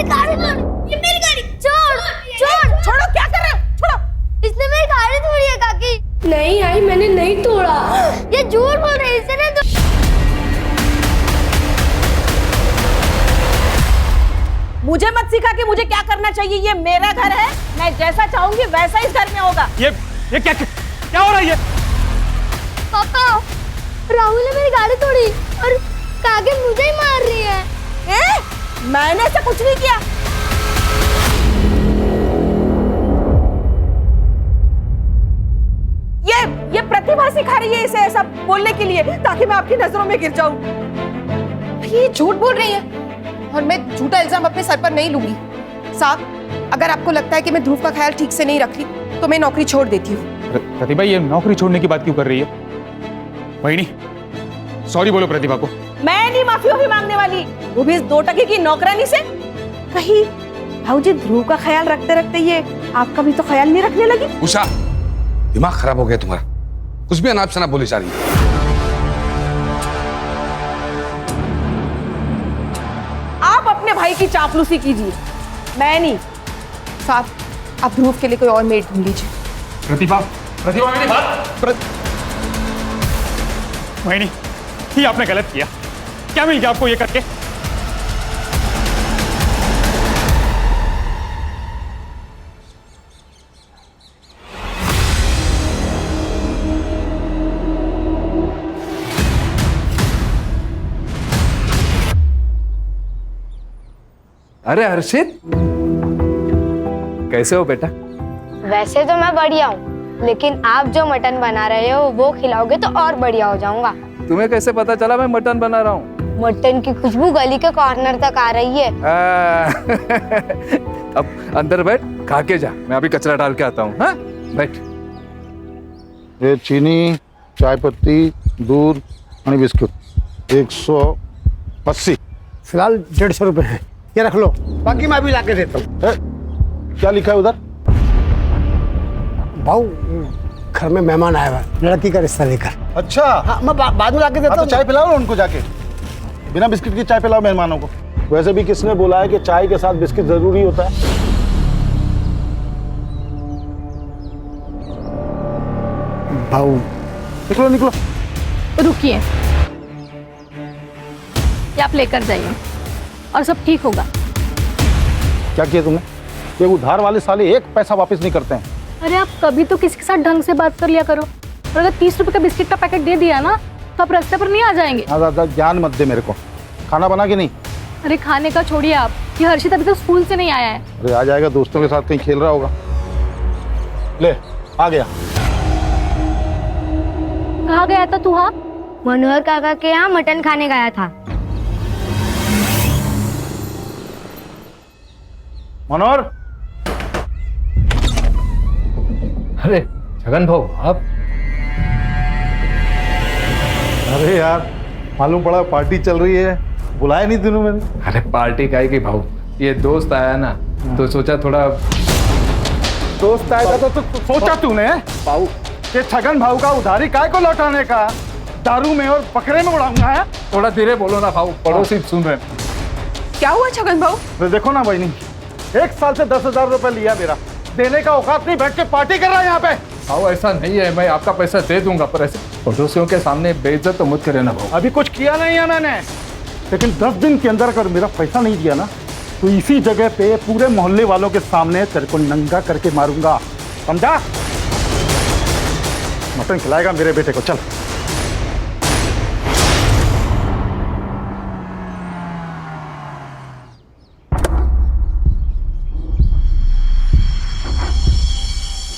मेरी गाड़ी तोड़ी, ये मेरी गाड़ी। छोड़ छोड़ो, क्या कर रहे हो? छोड़ो। इसने मेरी गाड़ी तोड़ी है काकी। नहीं आई, मैंने नहीं तोड़ा। ये झूठ बोल रही है, इसने तो। मुझे मत सिखा कि मुझे क्या करना चाहिए। ये मेरा घर है, मैं जैसा चाहूंगी वैसा इस घर में होगा। ये क्या हो रहा है ये? पापा, राहुल ने मेरी गाड़ी तोड़ी और काकी मुझे ही मार रही है। मैंने ऐसा कुछ नहीं किया। ये प्रतिभा सिखा रही है इसे ऐसा बोलने के लिए, ताकि मैं आपकी नजरों में गिर जाऊं। ये झूठ बोल रही है और मैं झूठा इल्जाम अपने सर पर नहीं लूंगी। साहब, अगर आपको लगता है कि मैं ध्रुव का ख्याल ठीक से नहीं रख रही तो मैं नौकरी छोड़ देती हूँ। प्रतिभा, ये नौकरी छोड़ने की बात क्यों कर रही है? वहीनी, सॉरी बोलो प्रतिभा को। मैं नहीं माफी मांगने वाली, वो भी इस 2 टके की नौकरानी से। कहीं भाऊजी ध्रुव का ख्याल रखते रखते ये आपका भी तो ख्याल नहीं रखने लगी। उषा, दिमाग खराब हो गया तुम्हारा, कुछ भी अनाप शनाप बोली जा रही है। आप अपने भाई की चापलूसी कीजिए, मैं नहीं। साहब, आप ध्रुव के लिए कोई और मेड ढूंढ लीजिए। प्रतिभा, मेरी बात। वहीनी, ये आपने गलत किया। क्या मिल गया आपको ये करके? अरे हर्षित, कैसे हो बेटा? वैसे तो मैं बढ़िया हूँ, लेकिन आप जो मटन बना रहे हो वो खिलाओगे तो और बढ़िया हो जाऊंगा। तुम्हें कैसे पता चला मैं मटन बना रहा हूँ? मटन की खुशबू गली के कॉर्नर तक आ रही है। अब अंदर बैठ, खा के जा, मैं अभी कचरा डाल के आता हूँ। हाँ, बैठ। ये चीनी, चाय पत्ती, दूध और बिस्कुट 180। फिलहाल 150 रुपए है, ये रख लो, बाकी मैं अभी लाके देता हूँ। क्या लिखा है उधर? भाऊ, घर में मेहमान आया हुआ है, लड़की का रिश्ता लेकर। अच्छा, हाँ, मैं बाद में लाके देता तो हूँ। चाय पिलाओ ना उनको जाके, बिना बिस्किट की चाय पिलाओ मेहमानों को। वैसे भी किसने बोला है कि चाय के साथ बिस्किट जरूरी होता है? भाऊ, निकलो निकलो। रुकिए, ये आप लेकर जाइए और सब ठीक होगा। क्या किया तुमने? ये उधार वाले साले 1 पैसा वापस नहीं करते हैं। अरे आप कभी तो किसी के साथ ढंग से बात कर लिया करो। और अगर 30 रुपए का बिस्किट का पैकेट दे दिया ना तो आप रास्ते पर नहीं आ जाएंगे। ज्यादा ज्ञान मत दे मेरे को। खाना बना के नहीं? अरे खाने का छोड़िए आप, ये हर्षित अभी तक स्कूल से नहीं आया है। अरे आ जाएगा, दोस्तों के साथ कहीं खेल रहा होगा। ले, आ गया। कहाँ गया था तू? हाँ, मनोहर काका के यहाँ मटन खाने गया था। मनोहर, अरे छगन भाऊ, आप? अरे यार, मालूम पड़ा पार्टी चल रही है, बुलाया नहीं तूने मैंने। अरे पार्टी काहे की भाऊ, ये दोस्त आया ना तो सोचा थोड़ा। दोस्त आया था तो सोचा तूने भाऊ कि छगन भाऊ का उधारी काय को लौटाने का दारू में और बकरे में उड़ाऊंगा है? थोड़ा धीरे बोलो ना भाऊ, पड़ोसी सुन रहे हैं। क्या हुआ छगन भाऊ? तो देखो ना बहनी, 1 साल से 10,000 रुपए लिया मेरा, देने का औकात नहीं, बैठ के पार्टी कर रहा है यहाँ पे। भाऊ ऐसा नहीं है, मैं आपका पैसा दे दूंगा, पर ऐसे पड़ोसियों के सामने बेइज्जत तो मत करे ना भाऊ। अभी कुछ किया नहीं है मैंने, लेकिन 10 दिन के अंदर अगर मेरा पैसा नहीं दिया ना तो इसी जगह पे पूरे मोहल्ले वालों के सामने तेरे को नंगा करके मारूंगा, समझा? मटन खिलाएगा मेरे बेटे को, चल।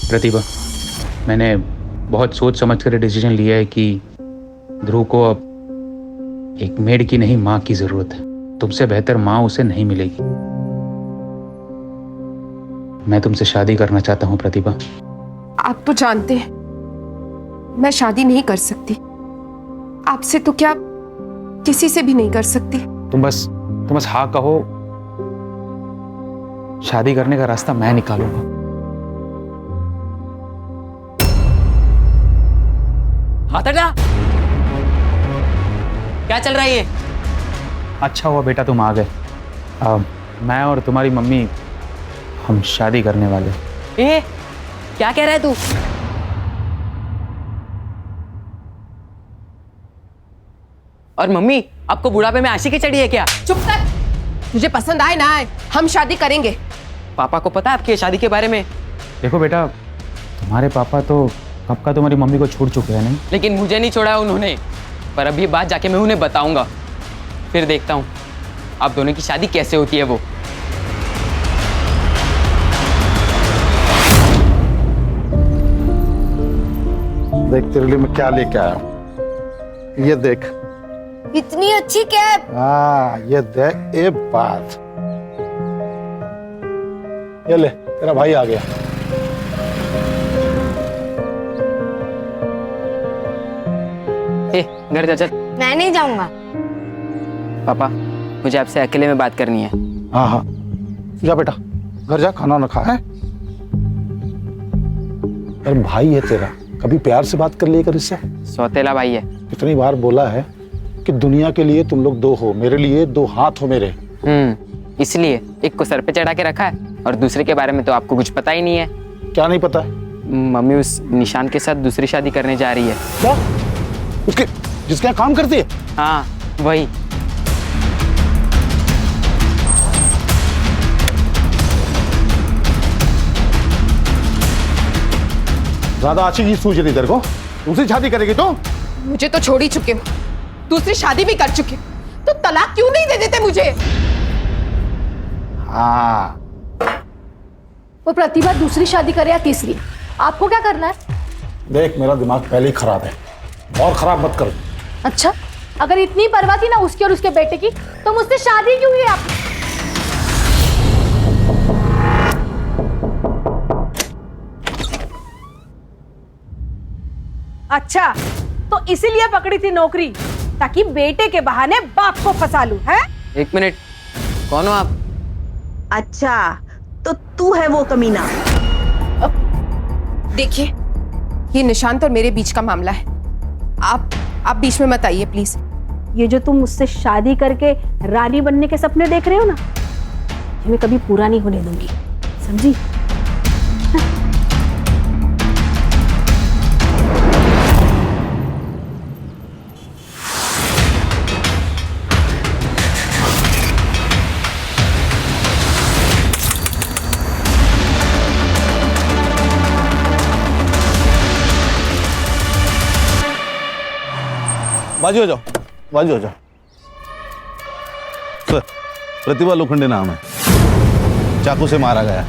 प्रतिभा, मैंने बहुत सोच समझ कर डिसीजन लिया है कि ध्रुव को अब एक मेड की नहीं, माँ की जरूरत है। तुमसे बेहतर माँ उसे नहीं मिलेगी। मैं तुमसे शादी करना चाहता हूँ प्रतिभा। आप तो जानते हैं मैं शादी नहीं कर सकती, आपसे तो क्या किसी से भी नहीं कर सकती। तुम बस हाँ कहो, शादी करने का रास्ता मैं निकालूंगा। हाथ हटा, क्या चल रहा है ये? अच्छा हुआ बेटा तुम आ गए। मैं और तुम्हारी मम्मी हम शादी करने वाले। ए, क्या कह रहा है तू? और मम्मी, आपको बुढ़ापे में आशिकी चढ़ी है क्या? चुप कर। तुझे पसंद आए ना आए, हम शादी करेंगे। पापा को पता है आपकी शादी के बारे में? देखो बेटा, तुम्हारे पापा तो कब का तुम्हारी मम्मी को छोड़ चुके हैं नहीं? लेकिन मुझे नहीं छोड़ा उन्होंने। पर अभी बात जाके मैं उन्हें बताऊंगा, फिर देखता हूँ आप दोनों की शादी कैसे होती है वो। देख तेरे लिए मैं क्या लेके आया हूं। ये देख। इतनी अच्छी कैप। हाँ, ये देख। ये बात, ये ले, तेरा भाई आ गया। ए, घर जा चल। मैं नहीं जाऊंगा। पापा, मुझे आपसे अकेले में बात करनी है। हाँ हाँ, जा बेटा, घर जा, खाना ना खा है। अरे भाई है तेरा, कभी प्यार से बात कर लिया कर इससे। सौतेला भाई है। कितनी बार बोला है कि दुनिया के लिए तुम लोग दो हो, मेरे लिए दो हाथ हो मेरे। इसलिए एक को सर पे चढ़ा के रखा है और दूसरे के बारे में तो आपको कुछ पता ही नहीं है। क्या नहीं पता है? मम्मी उस निशान के साथ दूसरी शादी करने जा रही है। क्या? उसके जिसके यहाँ काम करती है? हाँ, वही। ज्यादा अच्छी चीज सूझ रही तेरे को? दूसरी शादी करेगी तो? मुझे तो छोड़ ही चुके हो, दूसरी शादी भी कर चुके हो, तो तलाक क्यों नहीं दे देते मुझे? हाँ, वो प्रतिभा दूसरी शादी करे या तीसरी, आपको क्या करना है? देख मेरा दिमाग पहले ही खराब है, और खराब मत कर। अच्छा, अगर इतनी परवाह थी ना उसकी और उसके बेटे की, तो मुझसे शादी क्यों की आप? अच्छा, तो इसीलिए पकड़ी थी नौकरी, ताकि बेटे के बहाने बाप को फंसा लूं, है? एक मिनट, कौन हो आप? अच्छा, तो तू है वो कमीना। देखिए, ये निशांत और मेरे बीच का मामला है। आप बीच में मत आइए प्लीज। ये जो तुम मुझसे शादी करके रानी बनने के सपने देख रहे हो ना, ये मैं कभी पूरा नहीं होने दूंगी, समझी? बाजू हो जाओ, बाजू हो जाओ। सर, प्रतिभा लोखंडे नाम है, चाकू से मारा गया।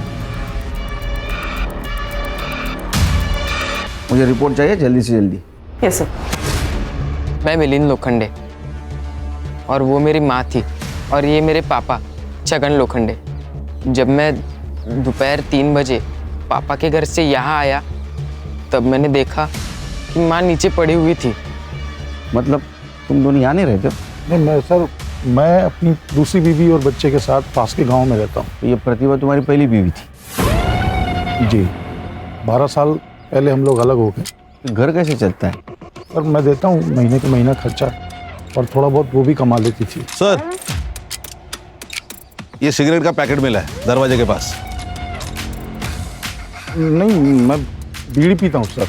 मुझे रिपोर्ट चाहिए जल्दी से जल्दी। Yes sir. मैं मिलिंद लोखंडे और वो मेरी माँ थी, और ये मेरे पापा छगन लोखंडे। जब मैं दोपहर 3 बजे पापा के घर से यहाँ आया, तब मैंने देखा कि माँ नीचे पड़ी हुई थी। मतलब तुम दोनों यहाँ नहीं रहते हो? नहीं, मैं अपनी दूसरी बीवी और बच्चे के साथ पास के गांव में रहता हूँ। तो ये प्रतिभा तुम्हारी पहली बीवी थी? जी, 12 साल पहले हम लोग अलग हो गए। तो घर कैसे चलता है? सर, मैं देता हूँ महीने के महीना खर्चा, और थोड़ा बहुत वो भी कमा लेती थी। सर, ये सिगरेट का पैकेट मिला है दरवाजे के पास। नहीं, मैं बीड़ी पीता हूँ सर।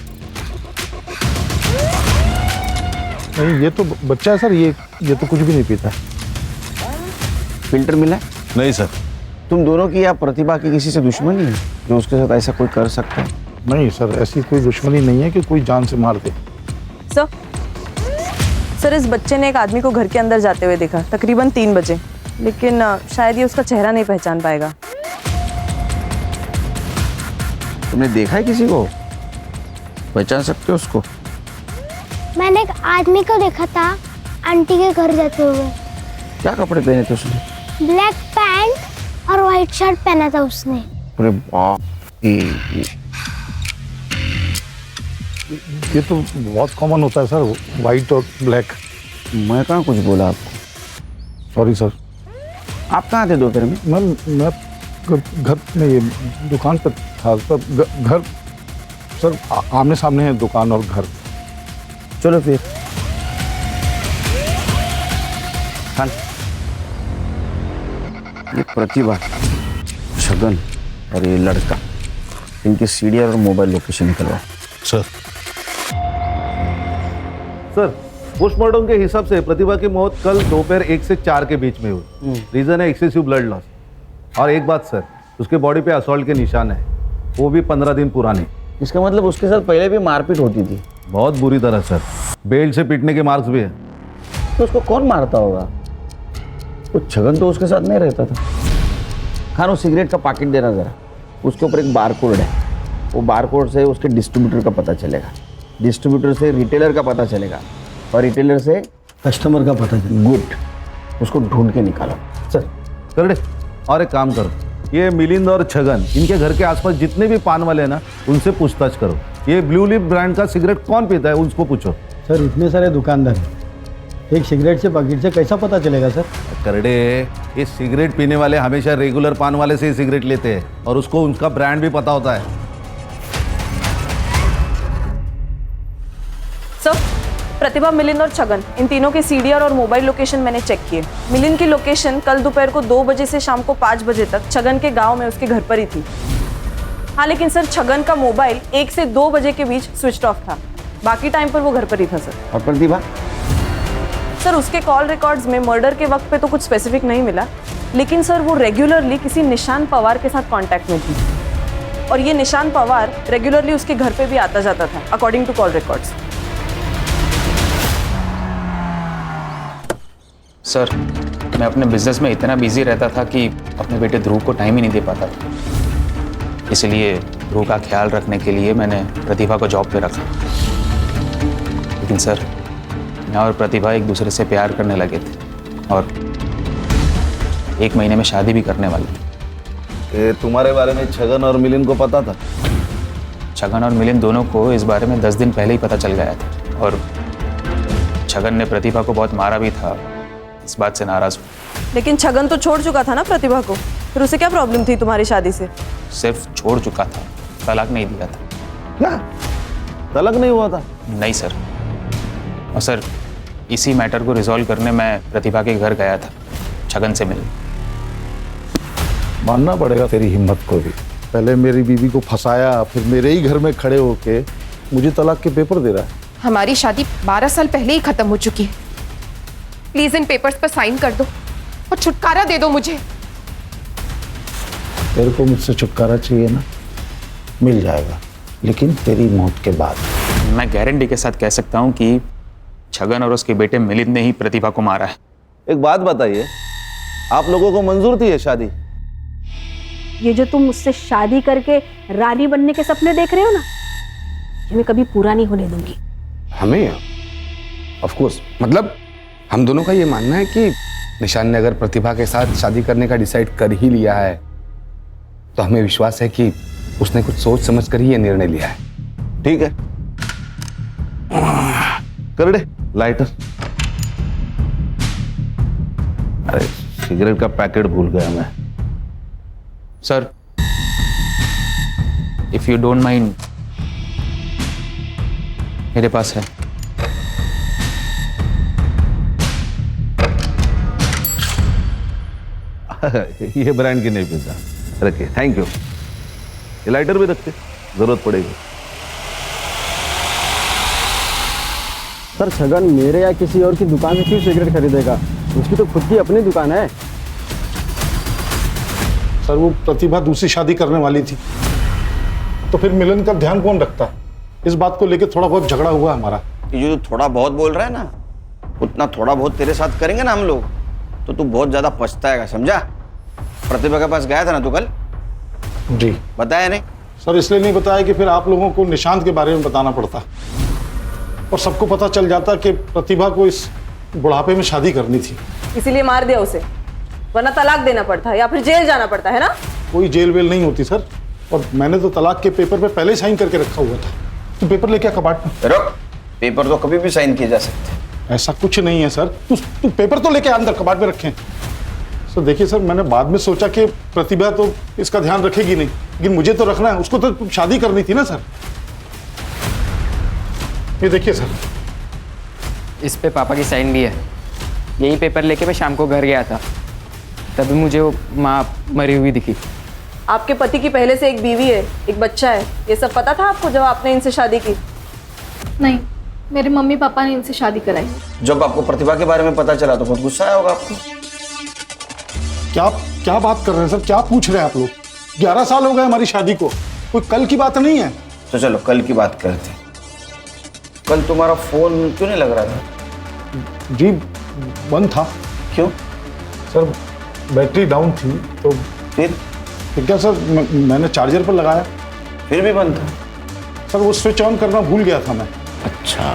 नहीं, ये तो बच्चा है सर, ये तो कुछ भी नहीं पीता। फिल्टर मिला है? नहीं सर। तुम दोनों की या प्रतिभा की किसी से दुश्मनी है जो उसके साथ ऐसा कोई कर सकता है? नहीं सर, ऐसी कोई दुश्मनी नहीं है कि कोई जान से मार दे। सर, इस बच्चे ने एक आदमी को घर के अंदर जाते हुए देखा, तकरीबन 3 बजे, लेकिन शायद ये उसका चेहरा नहीं पहचान पाएगा। तुमने देखा है किसी को? पहचान सकते हो उसको? मैंने एक आदमी को देखा था आंटी के घर जाते हुए। क्या कपड़े पहने थे उसने? ब्लैक पैंट और व्हाइट शर्ट पहना था उसने। अरे बाप, ये तो बहुत कॉमन होता है सर, वाइट और ब्लैक। मैं कहाँ कुछ बोला आपको? Sorry sir. आप कहाँ थे दोपहर में? मैं घर में, ये दुकान पर था सर। घर सर आमने सामने है दुकान और घर। चलो फिर खान। ये प्रतिभा, छगन और ये लड़का, इनकी सीडीआर और मोबाइल लोकेशन निकलवाओ। सर सर, पोस्टमार्टम के हिसाब से प्रतिभा की मौत कल दोपहर 1 से 4 के बीच में हुई। रीजन है एक्सेसिव ब्लड लॉस। और एक बात सर, उसके बॉडी पे असॉल्ट के निशान है, वो भी 15 दिन पुराने। इसका मतलब उसके साथ पहले भी मारपीट होती थी? बहुत बुरी तरह सर, बेल्ट से पीटने के मार्क्स भी है। तो उसको कौन मारता होगा? वो छगन तो उसके साथ नहीं रहता था। खान, वो सिगरेट का पैकेट देना जरा, उसके ऊपर एक बार कोड है, वो बार कोड से उसके डिस्ट्रीब्यूटर का पता चलेगा, डिस्ट्रीब्यूटर से रिटेलर का पता चलेगा, और रिटेलर से कस्टमर का पता चलेगा। गुड, उसको ढूंढ के निकालो। सर कर दे। और एक काम करो, ये मिलिंद और छगन, इनके घर के आसपास जितने भी पान वाले हैं ना, उनसे पूछताछ करो। ये ब्लू लिप ब्रांड का सिगरेट कौन पीता है, उसको पूछो। सर इतने सारे दुकानदार हैं, एक सिगरेट से पैकेट से कैसा पता चलेगा सर? करडे, ये सिगरेट पीने वाले हमेशा रेगुलर पान वाले से ही सिगरेट लेते हैं, और उसको उनका ब्रांड भी पता होता है। सर, प्रतिभा, मिलिंद और छगन, इन तीनों के सीडीआर और मोबाइल लोकेशन मैंने चेक किए। मिलिंद की लोकेशन कल दोपहर को 2 बजे से शाम को 5 बजे तक छगन के गांव में उसके घर पर ही थी। हाँ, लेकिन सर छगन का मोबाइल 1 से 2 बजे के बीच स्विच ऑफ था, बाकी टाइम पर वो घर पर ही था सर। और प्रतिभा? सर, उसके कॉल रिकॉर्ड्स में मर्डर के वक्त पे तो कुछ स्पेसिफिक नहीं मिला, लेकिन सर वो रेगुलरली किसी निशान पवार के साथ कांटेक्ट में थी, और ये निशान पवार रेगुलरली उसके घर पे भी आता जाता था, according to call records. Sir, मैं अपने बिजनेस में इतना बिजी रहता था कि अपने बेटे ध्रुव को टाइम ही नहीं दे पाता था। इसलिए ध्रुव का ख्याल रखने के लिए मैंने प्रतिभा को जॉब पे रखा। लेकिन सर, मैं और प्रतिभा एक दूसरे से प्यार करने लगे थे, और 1 महीने में शादी भी करने वाले थे। तुम्हारे बारे में छगन और मिलिंद को पता था? छगन और मिलिंद दोनों को इस बारे में 10 दिन पहले ही पता चल गया था, और छगन ने प्रतिभा को बहुत मारा भी था, इस बात से नाराज हुआ। लेकिन छगन तो छोड़ चुका था ना प्रतिभा को, फिर उसे क्या प्रॉब्लम थी तुम्हारी शादी से? सिर्फ छोड़ चुका था, तलाक नहीं दिया था। क्या तलाक नहीं हुआ था? नहीं सर। और सर, इसी मैटर को रिजॉल्व करने मैं प्रतिभा के घर गया था, छगन से मिलने। मानना पड़ेगा तेरी हिम्मत को भी। पहले मेरी बीवी को फंसाया, फिर मेरे ही घर में खड़े होके मुझे तलाक के पेपर दे रहा है। हमारी शादी 12 साल पहले ही खत्म हो चुकी है। प्लीज इन पेपर्स पर साइन कर दो और छुटकारा दे दो मुझे। तेरे को मुझसे छुटकारा चाहिए ना, मिल जाएगा, लेकिन तेरी मौत के बाद। मैं गारंटी के साथ कह सकता हूँ कि छगन और उसके बेटे मिलिंद ने ही प्रतिभा को मारा है। एक बात बताइए, आप लोगों को मंजूर थी ये शादी? ये जो तुम मुझसे शादी करके रानी बनने के सपने देख रहे हो ना, ये मैं कभी पूरा नहीं होने दूंगी। हमें ऑफ कोर्स, मतलब हम दोनों का ये मानना है कि निशान ने अगर प्रतिभा के साथ शादी करने का डिसाइड कर ही लिया है, तो हमें विश्वास है कि उसने कुछ सोच समझ कर ही ये निर्णय लिया है। ठीक है, कर दे लाइटर। अरे सिगरेट का पैकेट भूल गया मैं। Sir, if you don't mind, मेरे पास है। ये ब्रांड की नहीं पीता, रखिए, थैंक यू। ये लाइटर भी रखते, जरूरत पड़ेगी। सर छगन मेरे या किसी और की दुकान से क्यों सिगरेट खरीदेगा? उसकी तो खुद की अपनी दुकान है। सर वो प्रतिभा दूसरी शादी करने वाली थी, तो फिर मिलन का ध्यान कौन रखता? इस बात को लेकर थोड़ा बहुत झगड़ा हुआ हमारा। ये जो थोड़ा बहुत बोल रहा है ना, उतना थोड़ा बहुत तेरे साथ करेंगे ना हम लोग, तो तू बहुत ज्यादा पछताएगा, समझा? प्रतिभा के पास गया था ना तू कल? जी। बताया नहीं? सर इसलिए नहीं बताया कि फिर आप लोगों को निशांत के बारे में बताना पड़ता, और सबको पता चल जाता कि प्रतिभा को इस बुढ़ापे में शादी करनी थी। इसीलिए मार दिया उसे, वरना तलाक देना पड़ता है या फिर जेल जाना पड़ता है ना। कोई जेल वेल नहीं होती सर, और मैंने तो तलाक के पेपर पे पहले ही साइन करके रखा हुआ था। तू पेपर लेके आ कबाट में। रुक, पेपर तो कभी भी साइन किए जा सकते हैं। ऐसा कुछ नहीं है सर, तू पेपर तो लेके अंदर कबाट में रखें। सर देखिए सर, मैंने बाद में सोचा कि प्रतिभा तो इसका ध्यान रखेगी नहीं, लेकिन मुझे तो रखना है, उसको तो शादी करनी थी ना सर। ये देखिए सर, इस पे पापा की साइन भी है। यही पेपर लेके मैं शाम को घर गया था। तभी मुझे वो माँ मरी हुई दिखी। आपके पति की पहले से एक बीवी है, एक बच्चा है, ये सब पता था आपको जब आपने इनसे शादी की? नहीं, मेरे मम्मी पापा ने इनसे शादी कराई। जब आपको प्रतिभा के बारे में पता चला तो बहुत गुस्सा आया होगा आपको। क्या क्या बात कर रहे हैं सर, क्या पूछ रहे हैं आप लोग? 11 साल हो गए हमारी शादी को, कोई कल की बात नहीं है। तो चलो कल की बात करते हैं। कल तुम्हारा फोन क्यों नहीं लग रहा था? जी बंद था। क्यों? सर बैटरी डाउन थी तो फिर क्या सर, मैंने चार्जर पर लगाया, फिर भी बंद था। सर वो स्विच ऑन करना भूल गया था मैं। अच्छा,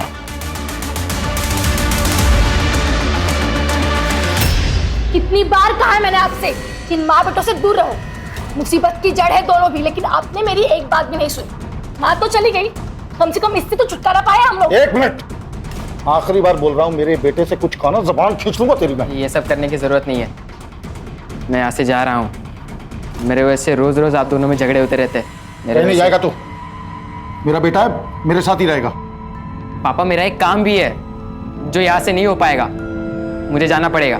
कितनी बार कहा है मैंने आपसे कि इन माँ बेटों से दूर रहो। मुसीबत की जड़ है दोनों भी, लेकिन आपने मेरी एक बात भी नहीं सुनी। माँ तो चली गई, कम से कम इससे तो छुटकारा पाया हम लोग। 1 मिनट, आखिरी बार बोल रहा हूँ, मेरे बेटे से कुछ कहना जबान खींच लूंगा तेरी मैं। ये सब करने की ज़रूरत नहीं है, मैं यहाँ से जा रहा हूँ। मेरे वजह से रोज़ रोज़ आप दोनों में झगड़े होते रहते हैं। नहीं जाएगा तो, मेरा बेटा है, मेरे साथ ही रहेगा। पापा मेरा एक काम भी है जो यहाँ से नहीं हो पाएगा, मुझे जाना पड़ेगा।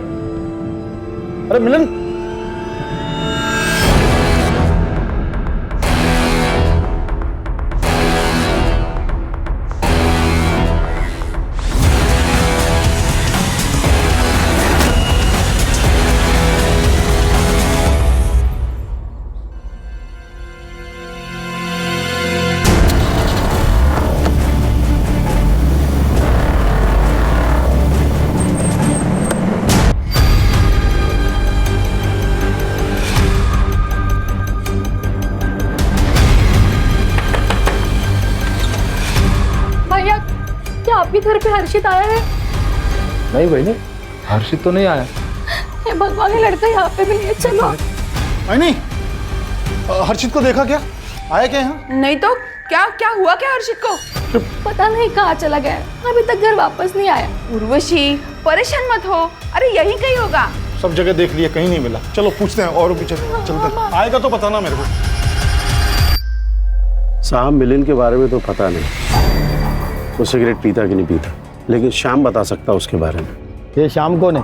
अरे मिलन, भैया, क्या आपके घर पे हर्षित आया है? नहीं बहनी, हर्षित तो नहीं आया। हे भगवान, ये लड़का यहाँ पे भी नहीं है। चलो। नहीं, हर्षित को देखा क्या? आया क्या यहाँ? नहीं तो क्या हुआ क्या हर्षित को? पता नहीं कहाँ चला गया है, अभी तक घर वापस नहीं आया। उर्वशी परेशान मत हो, अरे यहीं कहीं होगा। सब जगह देख लिए, कहीं नहीं मिला। चलो पूछते हैं और भी, चलते हैं। आएगा तो बताना मेरे को। साहब मिलिंद के बारे में तो पता नहीं, वो सिगरेट पीता कि नहीं पीता, लेकिन श्याम बता सकता उसके बारे में। ये शाम कौन है?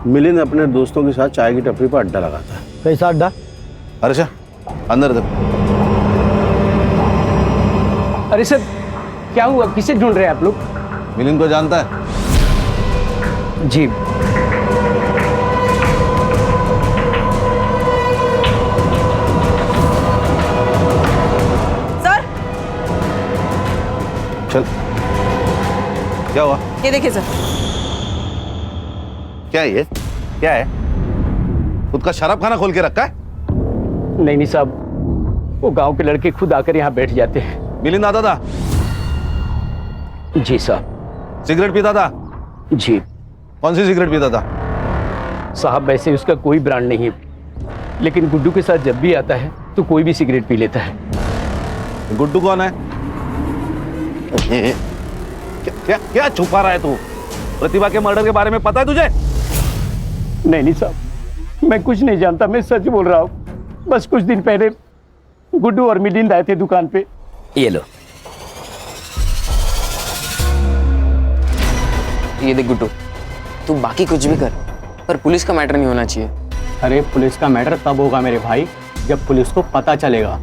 मिलिंद अपने दोस्तों के साथ चाय की टपरी पर अड्डा लगाता है। कैसा अड्डा? अच्छा अंदर दे। अरे सर, क्या हुआ? किसे ढूंढ रहे हैं आप लोग? मिलिंद को जानता है? जी। सर, चल, क्या हुआ? ये देखिए सर। क्या है ये? क्या है? खुद का शराब खाना खोल के रखा है? नहीं साहब, वो गांव के लड़के खुद आकर यहाँ बैठ जाते हैं। मिलिंद आता था? जी साहब। सिगरेट पीता था? जी। कौन सी सिगरेट पीता था? साहब वैसे उसका कोई ब्रांड नहीं है, लेकिन गुड्डू के साथ जब भी आता है तो कोई भी सिगरेट पी लेता है। गुड्डू कौन है? क्या क्या छुपा रहा है तू? प्रतिभा के मर्डर के बारे में पता है तुझे? नहीं साहब, मैं कुछ नहीं जानता, मैं सच बोल रहा हूँ। बस कुछ दिन पहले गुड्डू और मिलिंद आए थे दुकान पे। ये लो। ये देख गुड्डू, तू बाकी कुछ भी कर, पर पुलिस का मैटर नहीं होना चाहिए। अरे पुलिस का मैटर तब होगा मेरे भाई जब पुलिस को पता चलेगा।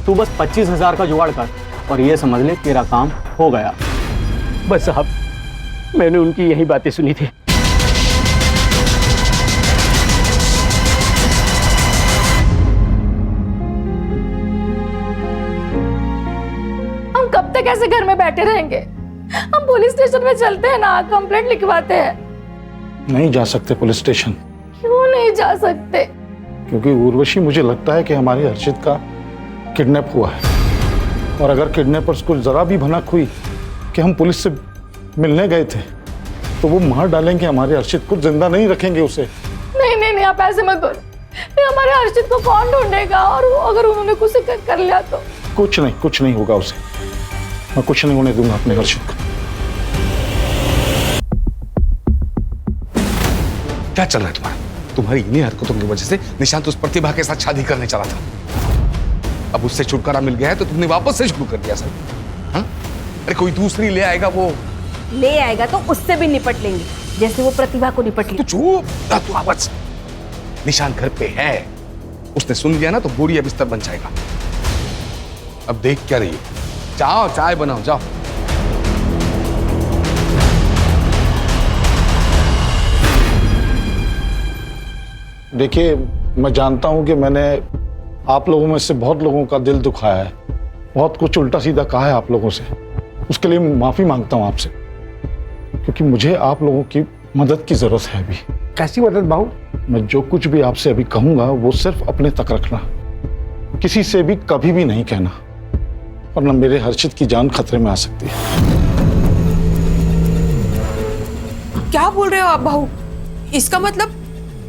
तू बस 25,000 का जुगाड़ कर और ये समझ ले तेरा काम हो गया। बस साहब, मैंने उनकी यही बातें सुनी थी। हम कब तक ऐसे घर में बैठे रहेंगे? हम पुलिस स्टेशन में चलते हैं ना, कंप्लेंट लिखवाते हैं। नहीं जा सकते पुलिस स्टेशन। क्यों नहीं जा सकते? क्योंकि उर्वशी, मुझे लगता है कि हमारी हर्षित का किडनैप हुआ है, और अगर किडनैपर्स को जरा भी भनक हुई कि हम पुलिस से मिलने गए थे तो वो मार डालेंगे हमारे हर्षित को, जिंदा नहीं रखेंगे उसे। नहीं, आप ऐसे मत बोलो। फिर हमारे हर्षित को कौन ढूंढेगा? और अगर उन्होंने कुछ कर लिया तो? कुछ नहीं होगा उसे, मैं कुछ नहीं होने दूंगा अपने हर्षित को। क्या चल रहा है तुम्हारा? तुम्हारी इन्हीं हरकतों की वजह से निशांत उस प्रतिभा के साथ शादी करने चला था। अब उससे छुटकारा मिल गया है तो तुमने वापस से शुरू कर दिया सर। हाँ? अरे कोई दूसरी ले आएगा, वो ले आएगा तो उससे भी निपट लेंगे, जैसे वो प्रतिभा को निपट लिया। चुप, तू आवाज। निशान घर पे है। उसने सुन लिया ना तो बोरिया बिस्तर बन जाएगा। अब देख क्या रही है, जाओ चाय बनाओ जाओ। देखिए, मैं जानता हूं कि मैंने आप लोगों में से बहुत लोगों का दिल दुखाया है, बहुत कुछ उल्टा सीधा कहा है आप लोगों से। उसके लिए माफी मांगता हूं आपसे, क्योंकि मुझे आप लोगों की मदद की जरूरत है अभी। कैसी मदद बाबू? मैं जो कुछ भी आपसे अभी कहूंगा वो सिर्फ अपने तक रखना, किसी से भी कभी भी नहीं कहना, वरना मेरे हर्षित की जान खतरे में आ सकती है। क्या बोल रहे हो आप बहू? इसका मतलब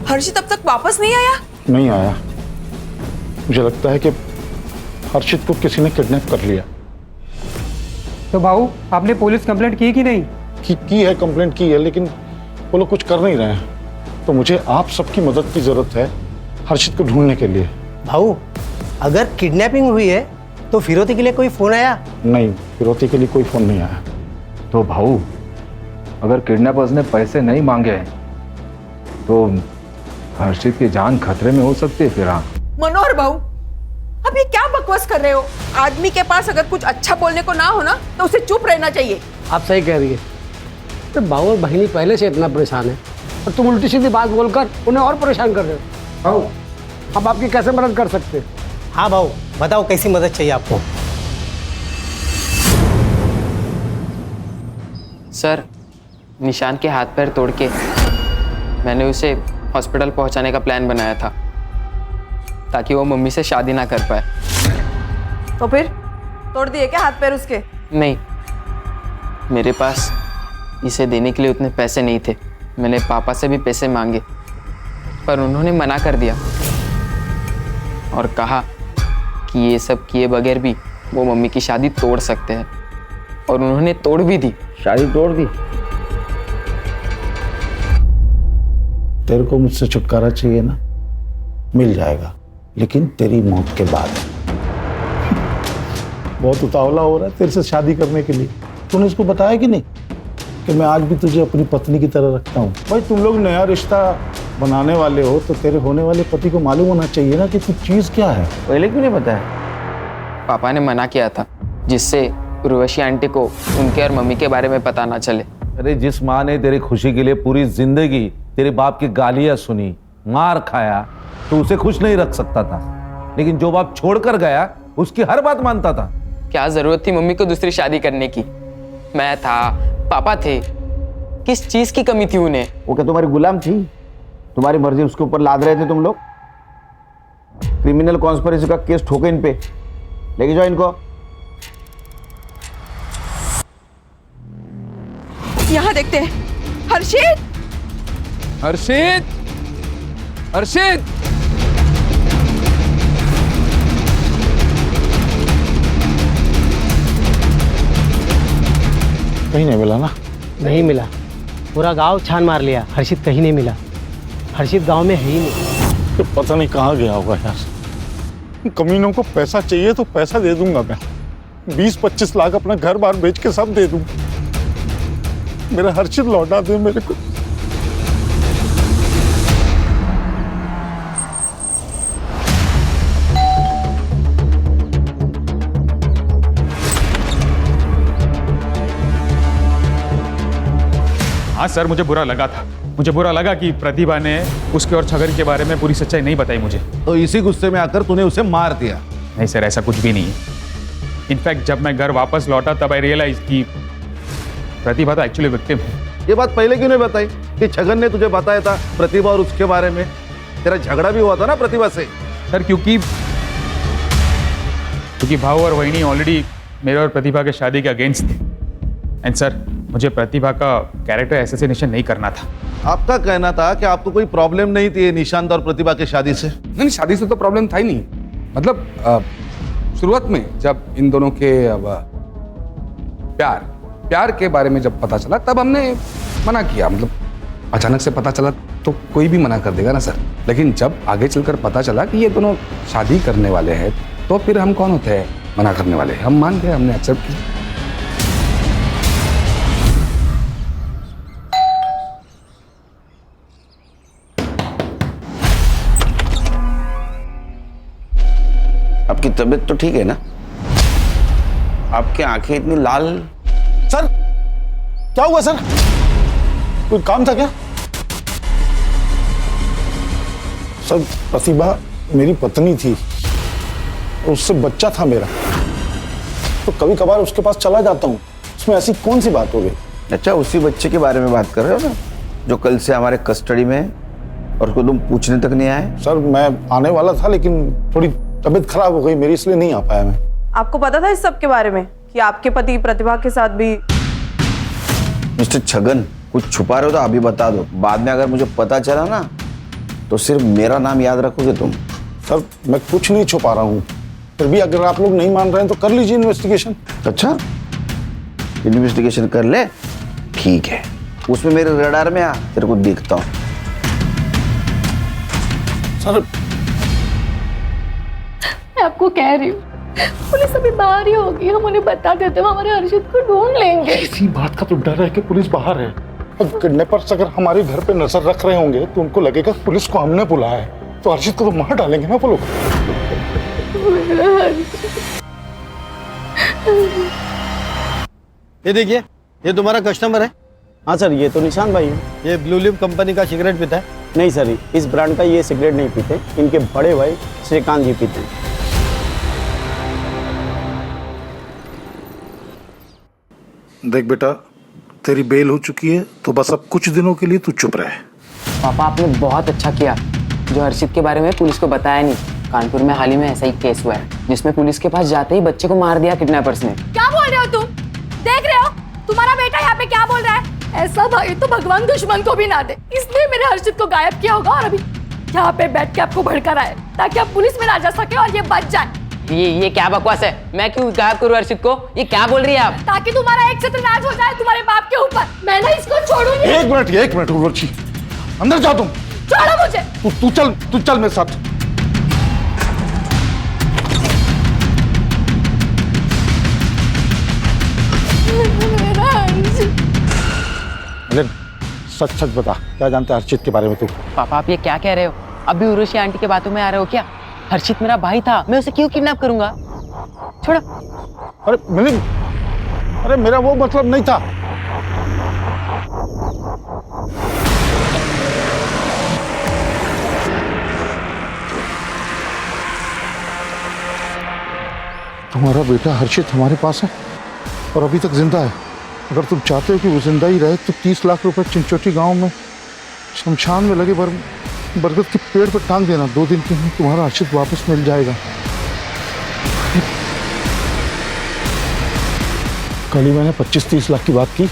हर्षित अब तक वापस नहीं आया? नहीं आया। मुझे लगता है कि हर्षित को किसी ने किडनैप कर लिया। तो बाबू, आपने पुलिस कंप्लेंट की कि नहीं? की है, कंप्लेंट की है, लेकिन वो लोग कुछ कर नहीं रहे हैं। तो मुझे आप सबकी मदद की जरूरत है हर्षित को ढूंढने के लिए। भाऊ, अगर किडनैपिंग हुई है तो फिरौती के लिए कोई फोन आया? नहीं, फिरौती के लिए कोई फोन नहीं आया। तो भाऊ, अगर किडनैपर्स ने पैसे नहीं मांगे हैं तो हर्षित की जान खतरे में हो सकती है। फिर हाँ मनोहर बहू, अब ये क्या बकवास कर रहे हो? आदमी के पास अगर कुछ अच्छा बोलने को ना हो ना तो उसे चुप रहना चाहिए। आप सही कह रही है। तो भाऊ और बहिनी पहले से इतना परेशान है और तुम उल्टी सीधी बात बोलकर उन्हें और परेशान कर रहे हो। भाऊ, अब आपकी कैसे मदद कर सकते हैं? हाँ भाऊ, बताओ कैसी मदद चाहिए आपको? सर, निशान के हाथ पैर तोड़ के मैंने उसे हॉस्पिटल पहुंचाने का प्लान बनाया था ताकि वो मम्मी से शादी ना कर पाए। तो फिर तोड़ दिए क्या हाथ पैर उसके? नहीं, मेरे पास इसे देने के लिए उतने पैसे नहीं थे। मैंने पापा से भी पैसे मांगे पर उन्होंने मना कर दिया और कहा कि ये सब किए बगैर भी वो मम्मी की शादी तोड़ सकते हैं, और उन्होंने तोड़ भी दी। शादी तोड़ दी? तेरे को मुझसे छुटकारा चाहिए ना, मिल जाएगा, लेकिन तेरी मौत के बाद। बहुत उतावला हो रहा है तेरे से शादी करने के लिए। तूने इसको बताया कि नहीं कि मैं आज भी तुझे अपनी पत्नी की तरह रखता हूँ? भाई, तुम लोग नया रिश्ता बनाने वाले हो तो तेरे होने वाले पति को मालूम होना चाहिए ना कि तू चीज क्या है। पहले क्यों नहीं बताया? पापा ने मना किया था जिससे उर्वशी आंटी को उनके और मम्मी के बारे में पता ना चले। अरे, जिस माँ ने तेरी खुशी के लिए पूरी जिंदगी तेरे बाप की गालियां सुनी, मार खाया, तो उसे खुश नहीं रख सकता था, लेकिन जो बाप छोड़कर गया उसकी हर बात मानता था। क्या जरूरत थी मम्मी को दूसरी शादी करने की? मैं था, पापा थे, किस चीज की कमी थी उन्हें? वो क्या तुम्हारी गुलाम थी? तुम्हारी मर्जी उसके ऊपर लाद रहे थे तुम लोग। क्रिमिनल कॉन्स्पिरेसी का केस ठोके इन पे, लेके जाओ इनको। यहाँ देखते हैं। हर्षित, हर्षित, हर्षित! कहीं नहीं मिला ना? नहीं मिला। पूरा गांव छान मार लिया, हर्षित कहीं नहीं मिला। हर्षित गांव में है ही नहीं। तो पता नहीं कहाँ गया होगा यार। कमीनों को पैसा चाहिए तो पैसा दे दूंगा मैं। 20-25 लाख अपना घर बार बेच के सब दे दूंगा। मेरा हर्षित लौटा दे मेरे को। हाँ सर, मुझे बुरा लगा था। मुझे बुरा लगा कि प्रतिभा ने उसके और छगन के बारे में पूरी सच्चाई नहीं बताई मुझे। तो इसी गुस्से में आकर तूने उसे मार दिया? नहीं सर, ऐसा कुछ भी नहीं है। इनफैक्ट जब मैं घर वापस लौटा तब आई रियलाइज कि प्रतिभा तो एक्चुअली विक्टिम है। ये बात पहले क्यों नहीं बताई कि छगन ने तुझे बताया था प्रतिभा और उसके बारे में? तेरा झगड़ा भी हुआ था ना प्रतिभा से। सर, क्योंकि भाऊ और वहिनी ऑलरेडी मेरे और प्रतिभा के शादी के अगेंस्ट थे। एंड सर, मुझे प्रतिभा का कैरेक्टर एसेसिनेशन नहीं करना था। आपका कहना था कि आपको कोई प्रॉब्लम नहीं थी निशांत और प्रतिभा के शादी से? नहीं, शादी से तो प्रॉब्लम था ही नहीं। मतलब शुरुआत में जब इन दोनों के प्यार के बारे में जब पता चला तब हमने मना किया। मतलब अचानक से पता चला तो कोई भी मना कर देगा ना सर। लेकिन जब आगे चलकर पता चला कि ये दोनों शादी करने वाले हैं तो फिर हम कौन होते हैं मना करने वाले? हम मान गए, हमने एक्सेप्ट किया। आपकी तबीयत तो ठीक है ना? आपकी आंखें इतनी लाल। सर क्या हुआ सर? कोई काम था क्या? सर प्रतिभा मेरी पत्नी थी, उससे बच्चा था मेरा, तो कभी कभार उसके पास चला जाता हूँ। उसमें ऐसी कौन सी बात हो गई? अच्छा, उसी बच्चे के बारे में बात कर रहे हो ना, जो कल से हमारे कस्टडी में है और उसको तुम पूछने तक नहीं आए? सर मैं आने वाला था, लेकिन थोड़ी तबीयत खराब हो गई मेरी, इसलिए नहीं आ पाया मैं। आपको पता था इस सब के बारे में कि आपके पति प्रतिभा के साथ भी? मिस्टर छगन, कुछ छुपा रहे हो तो अभी बता दो, बाद में अगर मुझे पता चला ना तो सिर्फ मेरा नाम याद रखोगे तुम। सर मैं कुछ नहीं छुपा रहा हूँ, फिर भी अगर आप लोग नहीं मान रहे हैं तो कर लीजिए इन्वेस्टिगेशन। अच्छा, इन्वेस्टिगेशन कर ले, ठीक है, उसमें मेरे रडार में आ, तेरे को देखता हूँ। सर मैं आपको कह रही हूँ, पुलिस अभी बाहर ही होगी, हम उन्हें बता देते, हम हमारे हर्षित को ढूंढ लेंगे। इसी बात का तो डर है कि पुलिस बाहर है। अब किडनैपर्स अगर हमारे घर पे नजर रख रहे होंगे तो उनको लगेगा पुलिस को हमने बुलाया है, तो हर्षित को तो मार डालेंगे ना वो लोग। ये देखिए, ये तुम्हारा कस्टमर है। हाँ सर, ये तो निशान भाई है। ये ब्लू लिप कंपनी का सिगरेट पीता है? नहीं सर, इस ब्रांड का ये सिगरेट नहीं पीते, इनके बड़े भाई श्रीकांत जी पीते हैं। देख बेटा, तेरी बेल हो चुकी है, तो बस अब कुछ दिनों के लिए तू चुप रहे। पापा आपने बहुत अच्छा किया जो हर्षित के बारे में पुलिस को बताया नहीं। कानपुर में हाल ही में ऐसा ही केस हुआ है जिसमें पुलिस के पास जाते ही बच्चे को मार दिया किडनैपर्स ने। क्या बोल रहे हो तुम? देख रहे हो तुम्हारा बेटा यहाँ पे क्या बोल रहा है? ऐसा भाई तो भगवान दुश्मन को भी ना दे, इसलिए मेरे हर्षित को गायब किया होगा और अभी यहाँ पे बैठ के आपको भड़का रहा है ताकि आप पुलिस में ना जा सके और ये बच जाए। ये क्या बकवास है? मैं क्यों गायब करूँ हर्षित को? ये क्या बोल रही है आप? ताकि तुम्हारा एक सत्यानाश हो जाए तुम्हारे बाप के ऊपर। मैं ना इसको छोड़ूंगी। एक मिनट उर्वशी, अंदर जा तुम। छोड़ो मुझे। तू चल मेरे साथ। अरे सच सच बता, क्या जानता है हर्षित के बारे में तू? पापा आप ये क्या कह रहे हो? अभी उर्वशी आंटी के बातों में आ रहे हो क्या? हर्षित मेरा भाई था, मैं उसे क्यों किडनैप करूंगा? छोड़ो। अरे मेरा वो मतलब नहीं था। तुम्हारा बेटा हर्षित हमारे पास है और अभी तक जिंदा है। अगर तुम चाहते हो कि वो जिंदा ही रहे तो 30 लाख रुपए चिंचोटी गांव में शमशान में लगे बरगद के पेड़ पर टांग देना। 2 दिन के लिए तुम्हारा हर्षित वापस मिल जाएगा। कल ही मैंने 25-30 लाख की बात की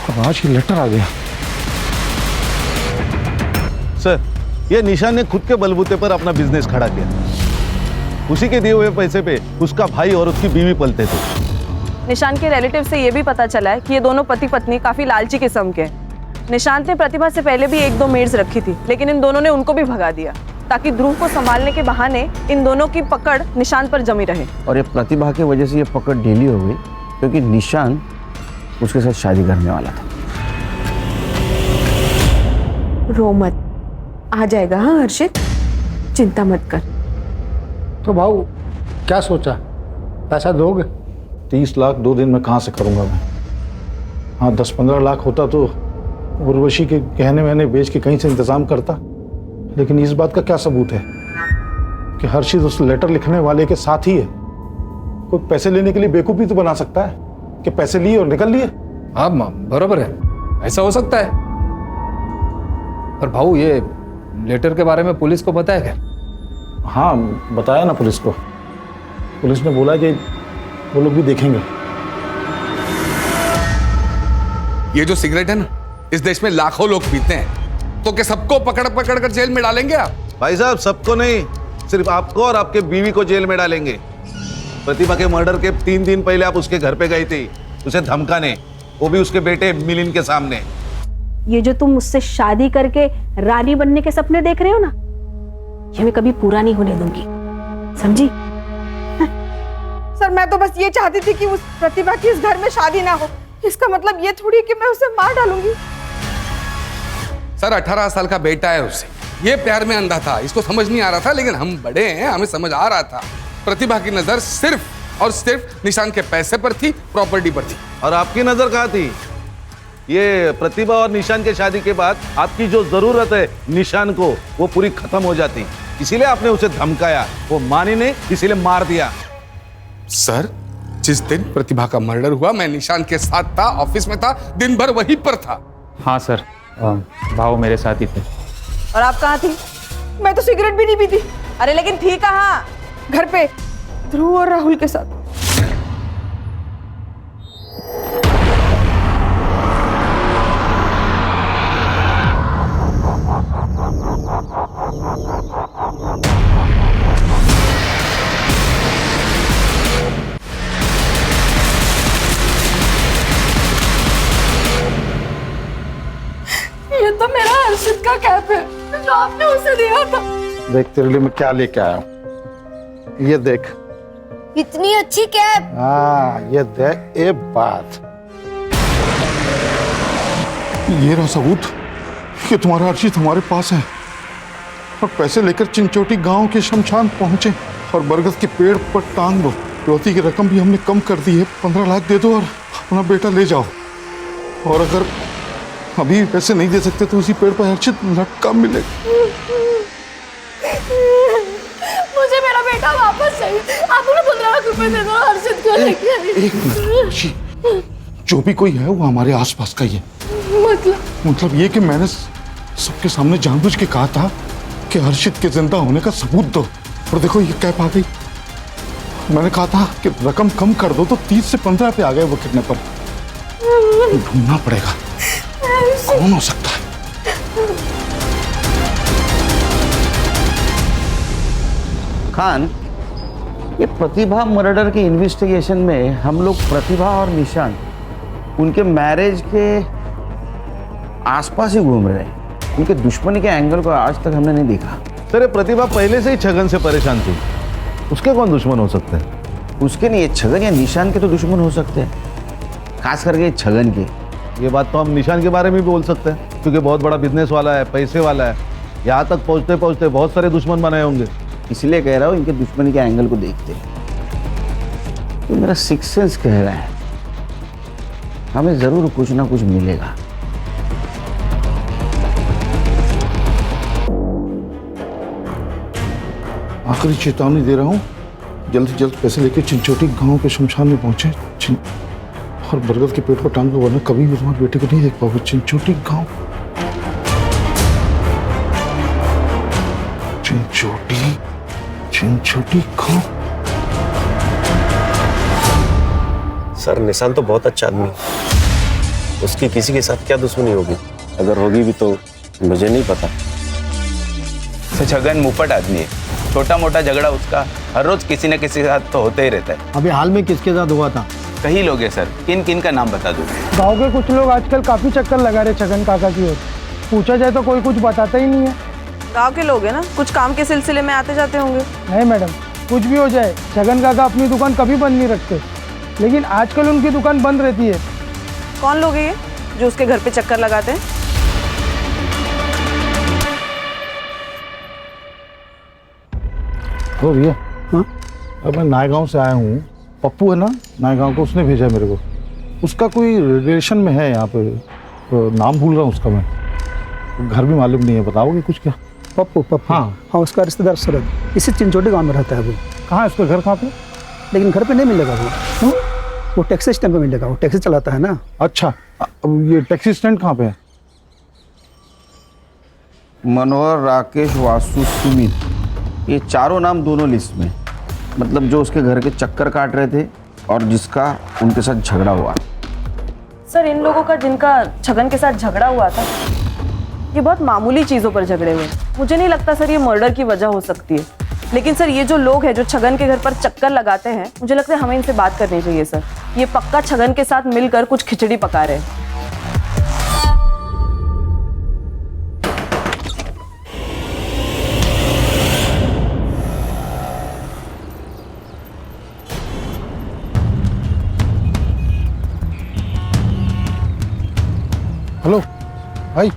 और आज ये लेटर आ गया। सर, ये निशान ने खुद के बलबूते पर अपना बिजनेस खड़ा किया। उसी के दिए हुए पैसे पे उसका भाई और उसकी बीवी पलते थे। निशान के रिलेटिव से ये भी पता चला है कि ये दोनों पति पत्नी काफी लालची किस्म के हैं। निशांत ने प्रतिभा से पहले भी 1-2 मेड्स रखी थी, लेकिन इन दोनों ने उनको भी भगा दिया ताकि ध्रुव को संभालने के बहाने इन दोनों की पकड़ निशांत पर जमी रहे। और ये प्रतिभा की वजह से ये पकड़ ढीली हो गई क्योंकि निशान उसके साथ शादी करने वाला था। रो मत, आ जाएगा। हाँ हर्षित, चिंता मत कर। तो भाऊ क्या सोचा, पैसा दोगे? 30 लाख 2 दिन में कहाँ से करूँगा मैं? हाँ 10-15 लाख होता तो उर्वशी के गहने वहने बेच के कहीं से इंतजाम करता, लेकिन इस बात का क्या सबूत है कि हर्षित उस लेटर लिखने वाले के साथ ही है? कोई पैसे लेने के लिए बेवकूफ़ी तो बना सकता है कि पैसे लिए और निकल लिए। हाँ बराबर है, ऐसा हो सकता है। पर भाऊ ये लेटर के बारे में पुलिस को बताया क्या? हाँ बताया ना पुलिस को। पुलिस ने बोला कि वो लोग भी देखेंगे। ये जो सिगरेट है ना, इस देश में लाखों लोग पीते हैं, तो क्या सबको पकड़ पकड़ कर जेल में डालेंगे आप? भाई साहब, सबको नहीं, सिर्फ आपको और आपके बीवी को जेल में डालेंगे। प्रतिभा के मर्डर के 3 दिन पहले आप उसके घर पे गई थी उसे धमकाने, वो भी उसके बेटे मिलिंद के सामने। ये जो तुम मुझसे शादी करके रानी बनने के सपने देख रहे हो ना, ये मैं कभी पूरा नहीं होने दूंगी, समझी? सर मैं तो बस ये चाहती थी कि उस प्रतिभा की इस घर में शादी ना हो। इसका मतलब ये थोड़ी कि मैं उसे मार डालूंगी। सर 18 साल का बेटा है उसे, ये प्यार में अंधा था, इसको समझ नहीं आ रहा था, लेकिन हम बड़े हैं, हमें समझ आ रहा था। प्रतिभा की नजर सिर्फ और सिर्फ निशान के पैसे पर थी, प्रॉपर्टी पर थी। और आपकी नजर कहाँ थी? ये प्रतिभा और निशान के शादी के बाद आपकी जो जरूरत है निशान को, वो पूरी खत्म हो जाती, इसीलिए आपने उसे धमकाया। वो मानी नहीं, इसीलिए मार दिया। सर, जिस दिन प्रतिभा का मर्डर हुआ मैं निशान के साथ था, ऑफिस में था, दिन भर वहीं पर था। हाँ सर, भाव मेरे साथ ही थे। और आप कहाँ थी? मैं तो सिगरेट भी नहीं पीती। अरे लेकिन थी कहाँ? घर पे ध्रुव और राहुल के साथ। ये तो मेरा हर्षित का कैप है जो आपने उसे दिया था। देख तेरे लिए मैं क्या लेके आया हूँ, ये देख। इतनी अच्छी कैप। हाँ, ये देख। एक बात, ये रहा सबूत कि तुम्हारा हर्षित हमारे पास है और पैसे लेकर चिंचोटी गांव के शमशान पहुंचे और बरगद के पेड़ पर टांग दो। रोती की रकम भी हमने कम कर दी है, 15 लाख दे दो और अपना बेटा ले जाओ। और अगर अभी पैसे नहीं दे सकते तो उसी पेड़ पर हर्षित लटका मिलेगा। मुझे मेरा बेटा वापस चाहिए। आप उन्हें 15 लाख रुपए दे दो हर्षित को लेके। एक मिनट, जो भी कोई है वो हमारे आसपास का ही है। मतलब ये कि मैंने सबके सामने जानबूझ के कहा था कि हर्षित के जिंदा होने का सबूत दो, और देखो ये कैप आ गई। मैंने कहा था कि रकम कम कर दो तो 30 से 15 पे आ गए वो किडनैपर। ढूंढना पड़ेगा कौन हो सकता है। खान, ये प्रतिभा मर्डर के इन्वेस्टिगेशन में हम लोग प्रतिभा और निशान उनके मैरिज के आसपास ही घूम रहे हैं। उनके दुश्मनी के एंगल को आज तक हमने नहीं देखा। सर, ये प्रतिभा पहले से ही छगन से परेशान थी, उसके कौन दुश्मन हो सकते हैं? उसके नहीं, छगन या निशान के तो दुश्मन हो सकते हैं, खास करके छगन के। ये बात तो हम निशान के बारे में भी बोल सकते हैं, क्योंकि बहुत बड़ा बिजनेस वाला है, पैसे वाला है। यहाँ तक पहुँचते पहुँचते बहुत सारे दुश्मन बनाए होंगे। इसलिए कह रहा हूँ इनके दुश्मनी के एंगल को देखते। तो मेरा सिक्स सेंस कह रहा है हमें जरूर कुछ ना कुछ मिलेगा। आखिरी चेतावनी दे रहा हूँ, जल्द से जल्द पैसे लेके चिंचोटी गांव के शमशान में पहुंचे और बरगद के पेड़ पर टांग दो, वरना कभी भी तुम्हारे बेटे को नहीं देख पाओगे। चिंचोटी गांव, चिंचोटी गांव। सर, निशान तो बहुत अच्छा आदमी, उसकी किसी के साथ क्या दुश्मनी होगी? अगर होगी भी तो मुझे नहीं पता। छगन मुफट आदमी है, छोटा मोटा झगड़ा उसका हर रोज किसी न किसी के साथ तो होते ही रहता है। अभी हाल में किसके साथ हुआ था? कई लोग हैं सर, किन किन का नाम बता दूं? गांव के कुछ लोग आजकल काफी चक्कर लगा रहे छगन काका की ओर। पूछा जाए तो कोई कुछ बताता ही नहीं है। गांव के लोग हैं ना, कुछ काम के सिलसिले में आते जाते होंगे। नहीं मैडम, कुछ भी हो जाए छगन काका अपनी दुकान कभी बंद नहीं रखते, लेकिन आजकल उनकी दुकान बंद रहती है। कौन लोग हैं ये जो उसके घर पे चक्कर लगाते हैं? ओ भैया, हाँ, अब मैं नायगांव से आया हूँ। पप्पू है ना नायगांव को, उसने भेजा मेरे को। उसका कोई रिलेशन में है यहाँ पे, तो नाम भूल रहा हूँ उसका मैं। घर भी मालूम नहीं है, बताओगे कुछ क्या? पप्पू? हाँ हाँ, उसका रिश्तेदार शरद इसी चिंचोटी गांव में रहता है वो। कहाँ है उसका घर? कहाँ पे? लेकिन घर पे नहीं मिलेगा वो। क्यों? वो टैक्सी स्टैंड पे मिलेगा, वो टैक्सी चलाता है ना। अच्छा, अब ये टैक्सी स्टैंड कहाँ पे है? मनोहर, राकेश, वासु, सुमित, ये चारों नाम दोनों लिस्ट में, मतलब जो उसके घर के चक्कर काट रहे थे और जिसका उनके साथ झगड़ा हुआ। सर, इन लोगों का जिनका छगन के साथ झगड़ा हुआ था, ये बहुत मामूली चीज़ों पर झगड़े हुए। मुझे नहीं लगता सर ये मर्डर की वजह हो सकती है। लेकिन सर, ये जो लोग हैं जो छगन के घर पर चक्कर लगाते हैं, मुझे लगता है हमें इनसे बात करनी चाहिए सर। ये पक्का छगन के साथ मिलकर कुछ खिचड़ी पका रहे हैं। हेलो भाई,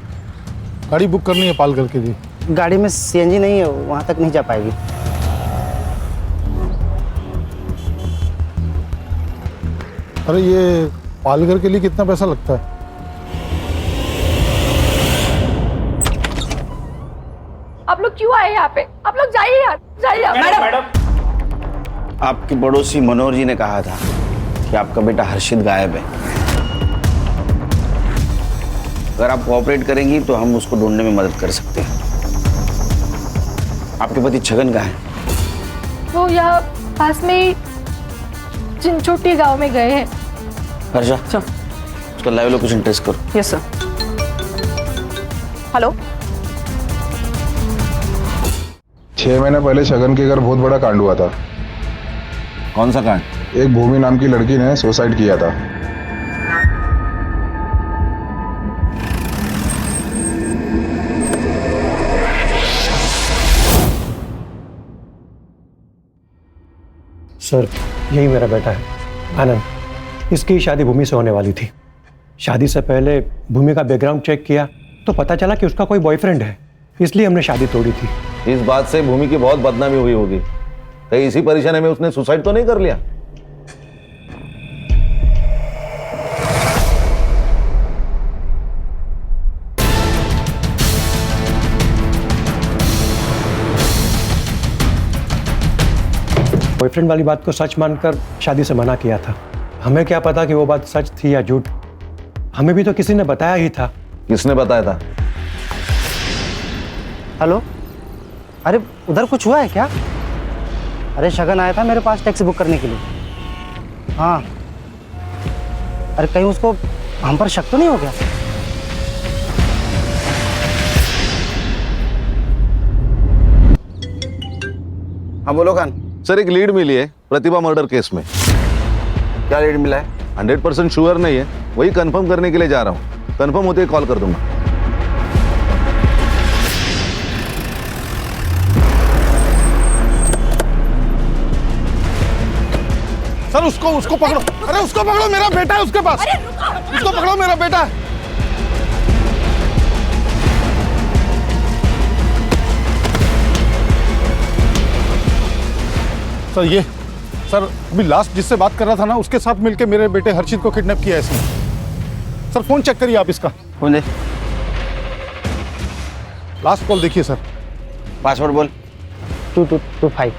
गाड़ी बुक करनी है पाल करके जी। गाड़ी में सीएनजी नहीं है, वहाँ तक नहीं जा पाएगी। अरे ये पालघर के लिए कितना पैसा लगता है? आप लोग क्यों आए यहाँ पे? आप लोग जाइए यार, जाइए आप। मैडम, आपके पड़ोसी मनोहर जी ने कहा था कि आपका बेटा हर्षित गायब है। अगर आप कोऑपरेट करेंगी तो हम उसको ढूंढने में मदद कर सकते हैं। आपके पति छगन कहाँ है? वो यहाँ पास में ही चिंचोटी गांव में गए हैं। हर्षा, उसका लाइव लोकेशन ट्रेस करो। Yes sir. हेलो। 6 महीने पहले छगन के घर बहुत बड़ा कांड हुआ था। कौन सा कांड? एक भूमि नाम की लड़की ने सुसाइड किया था। सर, यही मेरा बेटा है आनंद। इसकी शादी भूमि से होने वाली थी। शादी से पहले भूमि का बैकग्राउंड चेक किया तो पता चला कि उसका कोई बॉयफ्रेंड है, इसलिए हमने शादी तोड़ी थी। इस बात से भूमि की बहुत बदनामी हुई होगी। कहीं इसी परेशानी में उसने सुसाइड तो नहीं कर लिया? बॉयफ्रेंड वाली बात को सच मानकर शादी से मना किया था। हमें क्या पता कि वो बात सच थी या झूठ। हमें भी तो किसी ने बताया ही था। किसने बताया था? हेलो, अरे उधर कुछ हुआ है क्या? अरे शगन आया था मेरे पास टैक्सी बुक करने के लिए। हाँ, अरे कहीं उसको हम पर शक तो नहीं हो गया? हाँ बोलो खान। सर, एक लीड मिली है प्रतिभा मर्डर केस में। क्या लीड मिला है? 100% श्योर नहीं है, वही कंफर्म करने के लिए जा रहा हूँ। कंफर्म होते ही कॉल कर दूंगा। सर उसको पकड़ो। अरे उसको पकड़ो, मेरा बेटा है उसके पास। उसको पकड़ो, मेरा बेटा है। सर ये सर अभी लास्ट जिससे बात कर रहा था ना, उसके साथ मिलके मेरे बेटे हर्षित को किडनैप किया है इसने। सर फोन चेक करिए आप इसका। फोन दे। लास्ट कॉल देखिए सर। पासवर्ड बोल। 2225।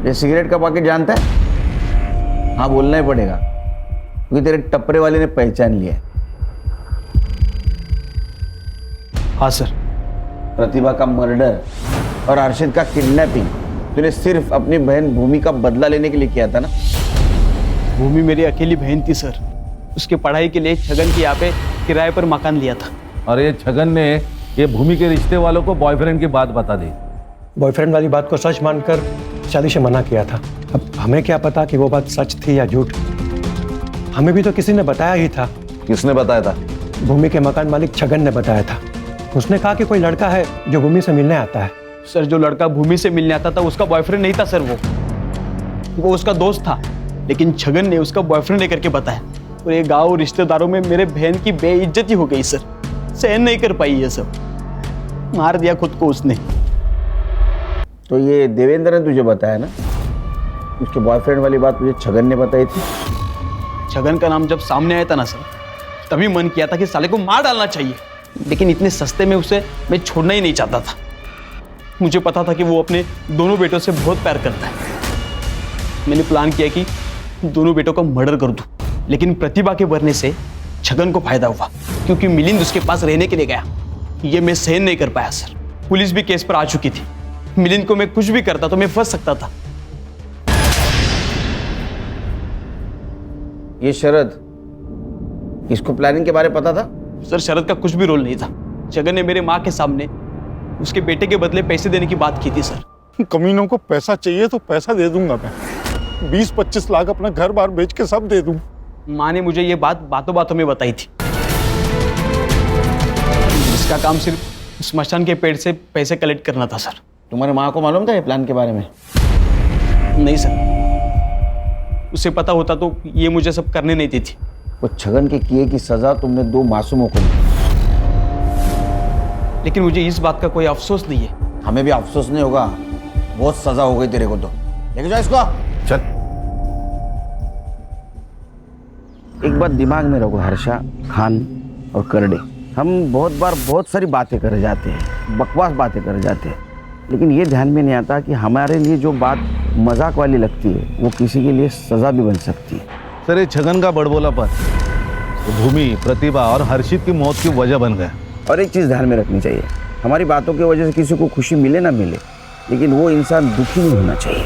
ये सिगरेट का पैकेट जानता है? हाँ, बोलना ही पड़ेगा क्योंकि तेरे टपरे वाले ने पहचान लिया है। हाँ सर। प्रतिभा का मर्डर और हर्षित का किडनैपिंग तूने सिर्फ अपनी बहन भूमि का बदला लेने के लिए किया था ना? भूमि मेरी अकेली बहन थी सर। उसके पढ़ाई के लिए छगन की यहाँ पे किराए पर मकान लिया था। और ये छगन ने ये भूमि के रिश्ते वालों को बॉयफ्रेंड की बात बता दी। बॉयफ्रेंड वाली बात को सच मानकर शादी से मना किया था। अब हमें क्या पता कि वो बात सच थी या झूठ। हमें भी तो किसी ने बताया ही था। किसने बताया था? भूमि के मकान मालिक छगन ने बताया था। उसने कहा कि कोई लड़का है जो भूमि से मिलने आता है। सर, जो लड़का भूमि से मिलने आता था उसका बॉयफ्रेंड नहीं था सर। वो उसका दोस्त था, लेकिन छगन ने उसका बॉयफ्रेंड लेकर के बताया। और ये गाँव रिश्तेदारों में मेरे बहन की बेइज्जती हो गई सर। सहन नहीं कर पाई ये सब। मार दिया खुद को उसने। तो ये देवेंद्र ने तुझे बताया ना? उसके बॉयफ्रेंड वाली बात तुझे छगन ने बताई थी? छगन का नाम जब सामने आया था ना सर, तभी मन किया था कि साले को मार डालना चाहिए। लेकिन इतने सस्ते में उसे मैं छोड़ना ही नहीं चाहता था। मुझे पता था कि वो अपने दोनों बेटों से बहुत प्यार करता है। मैंने प्लान किया कि दोनों बेटों का मर्डर कर दूं। लेकिन प्रतिभा के मरने से छगन को फायदा हुआ, क्योंकि मिलिंद उसके पास रहने के लिए गया। ये मैं सहन नहीं कर पाया सर। पुलिस भी केस पर आ चुकी थी। मिलिंद को मैं कुछ भी करता तो मैं फंस सकता था। ये शरद, इसको प्लानिंग के बारे में पता था? सर, शरद का कुछ भी रोल नहीं था। छगन ने मेरे माँ के सामने उसके बेटे के बदले पैसे देने की बात की थी सर। कमीनों को पैसा चाहिए तो पैसा दे दूंगा मैं। 20-25 लाख अपना घर बार बेच के सब दे दूं। माँ ने मुझे ये बात बातों बातों में बताई थी। इसका काम सिर्फ स्मशान के पेड़ से पैसे कलेक्ट करना था सर। तुम्हारे माँ को मालूम था ये प्लान के बारे में? नहीं सर। उसे पता होता तो ये मुझे सब करने नहीं देती। वो छगन के किए की सजा तुमने 2 मासूमों को दी। लेकिन मुझे इस बात का कोई अफसोस नहीं है। हमें भी अफसोस नहीं होगा, बहुत सजा हो गई तेरे को। तो लेके जाओ इसको। चल। एक बात दिमाग में रखो हर्षा, खान और करडे, हम बहुत बार बहुत सारी बातें कर जाते हैं, बकवास बातें कर जाते हैं, लेकिन ये ध्यान में नहीं आता कि हमारे लिए जो बात मजाक वाली लगती है वो किसी के लिए सजा भी बन सकती है। सर ये छगन का बड़बोलापन भूमि, प्रतिभा और हर्षित की मौत की वजह बन गया। और एक चीज़ ध्यान में रखनी चाहिए, हमारी बातों की वजह से किसी को खुशी मिले ना मिले, लेकिन वो इंसान दुखी नहीं होना चाहिए।